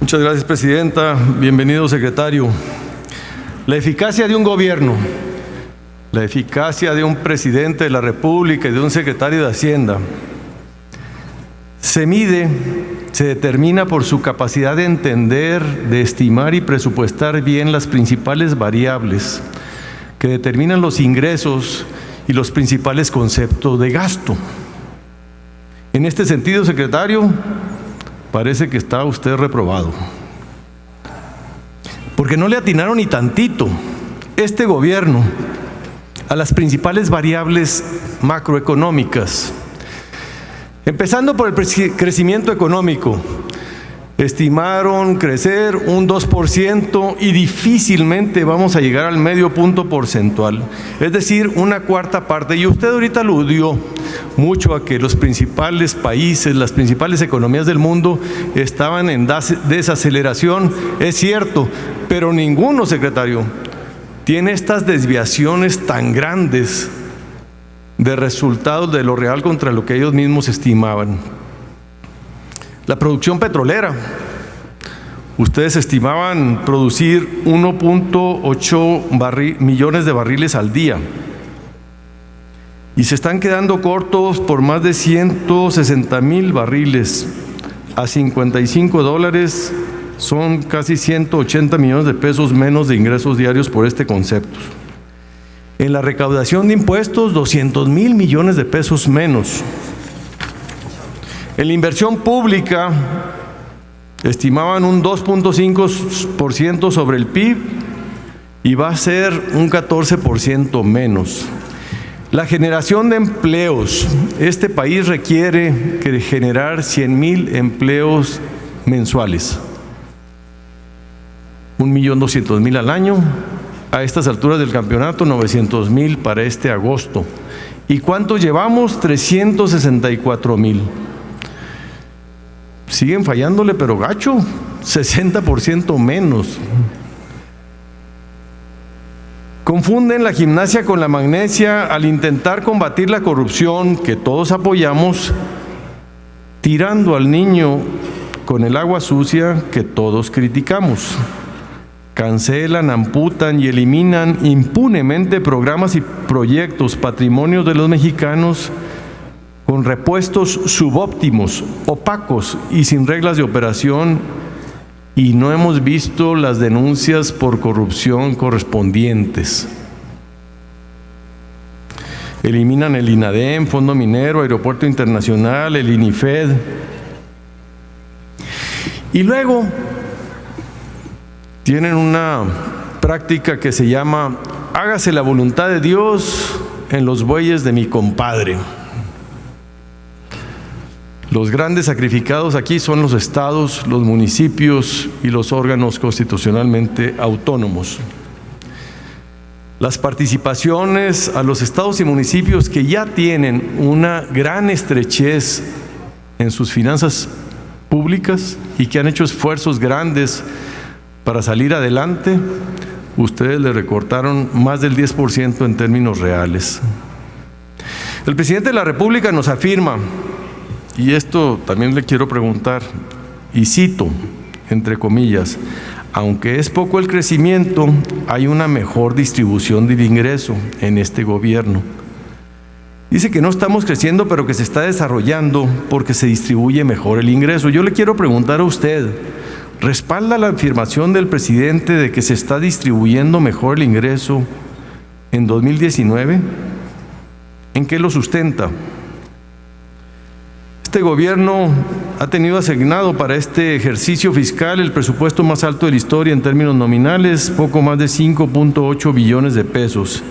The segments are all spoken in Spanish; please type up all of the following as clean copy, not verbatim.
Muchas gracias, presidenta. Bienvenido, secretario. La eficacia de un gobierno, la eficacia de un presidente de la República y de un secretario de Hacienda se mide, se determina por su capacidad de entender, de estimar y presupuestar bien las principales variables que determinan los ingresos y los principales conceptos de gasto. En este sentido, secretario, parece que está usted reprobado, porque no le atinaron ni tantito este gobierno a las principales variables macroeconómicas. Empezando por el crecimiento económico, estimaron crecer un 2% y difícilmente vamos a llegar al medio punto porcentual, es decir, una cuarta parte. Y usted ahorita aludió mucho a que los principales países, las principales economías del mundo estaban en desaceleración. Es cierto, pero ninguno, secretario, tiene estas desviaciones tan grandes de resultados de lo real contra lo que ellos mismos estimaban. La producción petrolera, ustedes estimaban producir 1.8 millones de barriles al día y se están quedando cortos por más de 160,000 barriles. A $55 son casi 180 millones de pesos menos de ingresos diarios por este concepto. En la recaudación de impuestos, 200,000 millones de pesos menos. En la inversión pública, estimaban un 2.5% sobre el PIB y va a ser un 14% menos. La generación de empleos, este país requiere generar 100,000 empleos mensuales, 1.200.000 al año. A estas alturas del campeonato, 900,000 para este agosto. ¿Y cuántos llevamos? 364,000. Siguen fallándole, pero gacho, 60% menos. Confunden la gimnasia con la magnesia al intentar combatir la corrupción que todos apoyamos, tirando al niño con el agua sucia que todos criticamos. Cancelan, amputan y eliminan impunemente programas y proyectos, patrimonios de los mexicanos, con repuestos subóptimos, opacos y sin reglas de operación, y no hemos visto las denuncias por corrupción correspondientes. Eliminan el INADEM, Fondo Minero, Aeropuerto Internacional, el INIFED. Y luego tienen una práctica que se llama hágase la voluntad de Dios en los bueyes de mi compadre. Los grandes sacrificados aquí son los estados, los municipios y los órganos constitucionalmente autónomos. Las participaciones a los estados y municipios que ya tienen una gran estrechez en sus finanzas públicas y que han hecho esfuerzos grandes para salir adelante, ustedes le recortaron más del 10% en términos reales. El presidente de la República nos afirma, y esto también le quiero preguntar, y cito, entre comillas, aunque es poco el crecimiento, hay una mejor distribución del ingreso en este gobierno. Dice que no estamos creciendo, pero que se está desarrollando porque se distribuye mejor el ingreso. Yo le quiero preguntar a usted, ¿respalda la afirmación del presidente de que se está distribuyendo mejor el ingreso en 2019? ¿En qué lo sustenta? Este gobierno ha tenido asignado para este ejercicio fiscal el presupuesto más alto de la historia en términos nominales, poco más de 5.8 billones de pesos,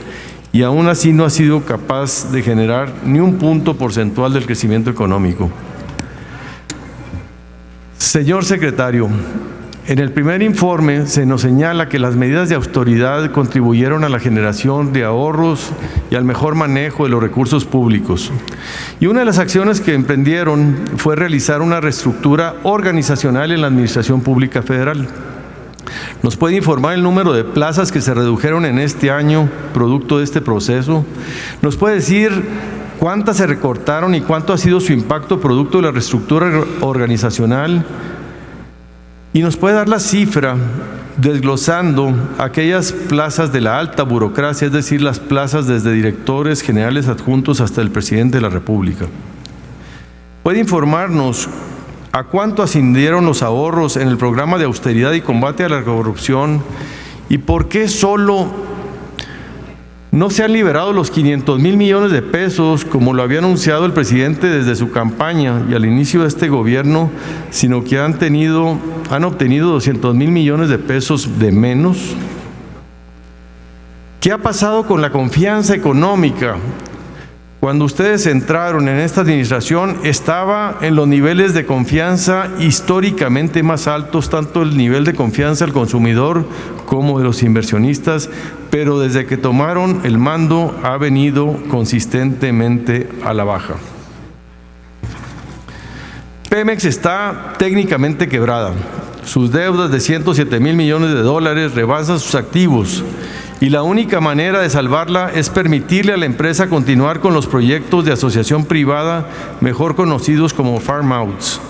y aún así no ha sido capaz de generar ni un punto porcentual del crecimiento económico. Señor secretario, en el primer informe se nos señala que las medidas de austeridad contribuyeron a la generación de ahorros y al mejor manejo de los recursos públicos. Y una de las acciones que emprendieron fue realizar una reestructura organizacional en la Administración Pública Federal. ¿Nos puede informar el número de plazas que se redujeron en este año producto de este proceso? ¿Nos puede decir cuántas se recortaron y cuánto ha sido su impacto producto de la reestructura organizacional? Y nos puede dar la cifra desglosando aquellas plazas de la alta burocracia, es decir, las plazas desde directores generales adjuntos hasta el presidente de la República. Puede informarnos a cuánto ascendieron los ahorros en el programa de austeridad y combate a la corrupción y por qué solo no se han liberado los 500,000 millones de pesos, como lo había anunciado el presidente desde su campaña y al inicio de este gobierno, sino que han obtenido 200,000 millones de pesos de menos. ¿Qué ha pasado con la confianza económica? Cuando ustedes entraron en esta administración, estaba en los niveles de confianza históricamente más altos, tanto el nivel de confianza del consumidor como de los inversionistas, pero desde que tomaron el mando ha venido consistentemente a la baja. Pemex está técnicamente quebrada. Sus deudas de 107,000 millones de dólares rebasan sus activos. Y la única manera de salvarla es permitirle a la empresa continuar con los proyectos de asociación privada, mejor conocidos como farm outs.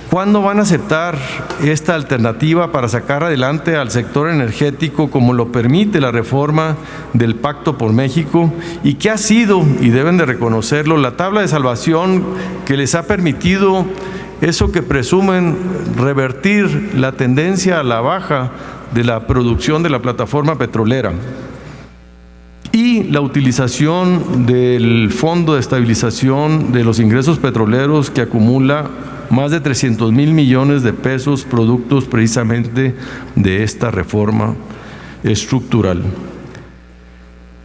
¿Cuándo van a aceptar esta alternativa para sacar adelante al sector energético como lo permite la reforma del Pacto por México? ¿Y qué ha sido, y deben de reconocerlo, la tabla de salvación que les ha permitido eso que presumen revertir la tendencia a la baja de la producción de la plataforma petrolera y la utilización del Fondo de Estabilización de los Ingresos Petroleros que acumula más de 300,000 millones de pesos productos precisamente de esta reforma estructural?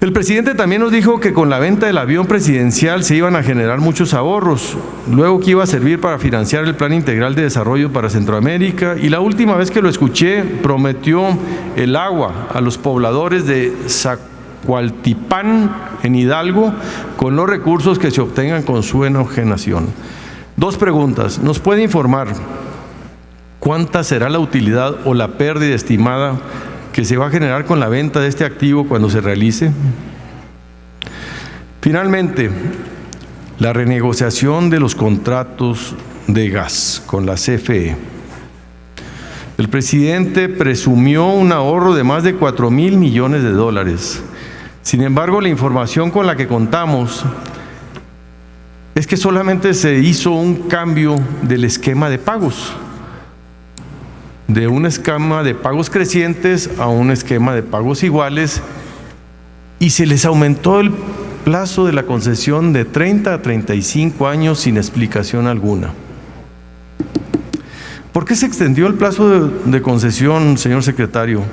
El presidente también nos dijo que con la venta del avión presidencial se iban a generar muchos ahorros, luego que iba a servir para financiar el Plan Integral de Desarrollo para Centroamérica, y la última vez que lo escuché prometió el agua a los pobladores de Zacualtipán, en Hidalgo, con los recursos que se obtengan con su enajenación. Dos preguntas. ¿Nos puede informar cuánta será la utilidad o la pérdida estimada que se va a generar con la venta de este activo cuando se realice? Finalmente, la renegociación de los contratos de gas con la CFE. El presidente presumió un ahorro de más de 4,000 millones de dólares. Sin embargo, la información con la que contamos es que solamente se hizo un cambio del esquema de pagos, de un esquema de pagos crecientes a un esquema de pagos iguales, y se les aumentó el plazo de la concesión de 30 a 35 años sin explicación alguna. ¿Por qué se extendió el plazo de concesión, señor secretario?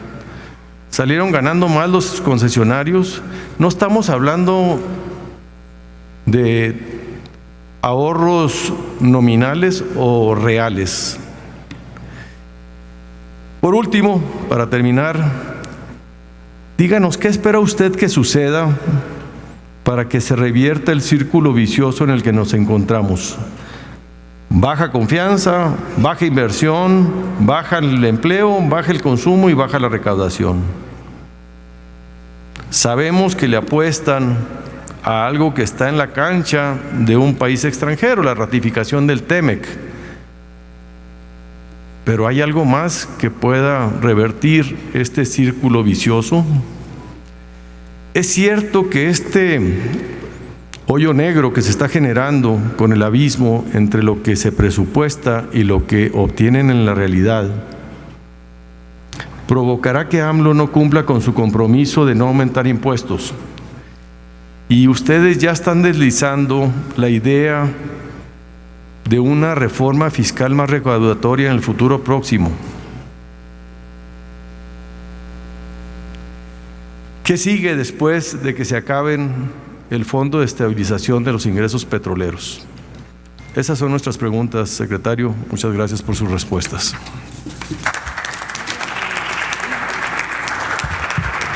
¿Salieron ganando más los concesionarios? No estamos hablando de ahorros nominales o reales. Por último, para terminar, díganos qué espera usted que suceda para que se revierta el círculo vicioso en el que nos encontramos. Baja confianza, baja inversión, baja el empleo, baja el consumo y baja la recaudación. Sabemos que le apuestan a algo que está en la cancha de un país extranjero, la ratificación del TEMEC. Pero ¿hay algo más que pueda revertir este círculo vicioso? Es cierto que este hoyo negro que se está generando con el abismo entre lo que se presupuesta y lo que obtienen en la realidad provocará que AMLO no cumpla con su compromiso de no aumentar impuestos. Y ustedes ya están deslizando la idea de una reforma fiscal más recaudatoria en el futuro próximo. ¿Qué sigue después de que se acaben el Fondo de Estabilización de los Ingresos Petroleros? Esas son nuestras preguntas, secretario. Muchas gracias por sus respuestas.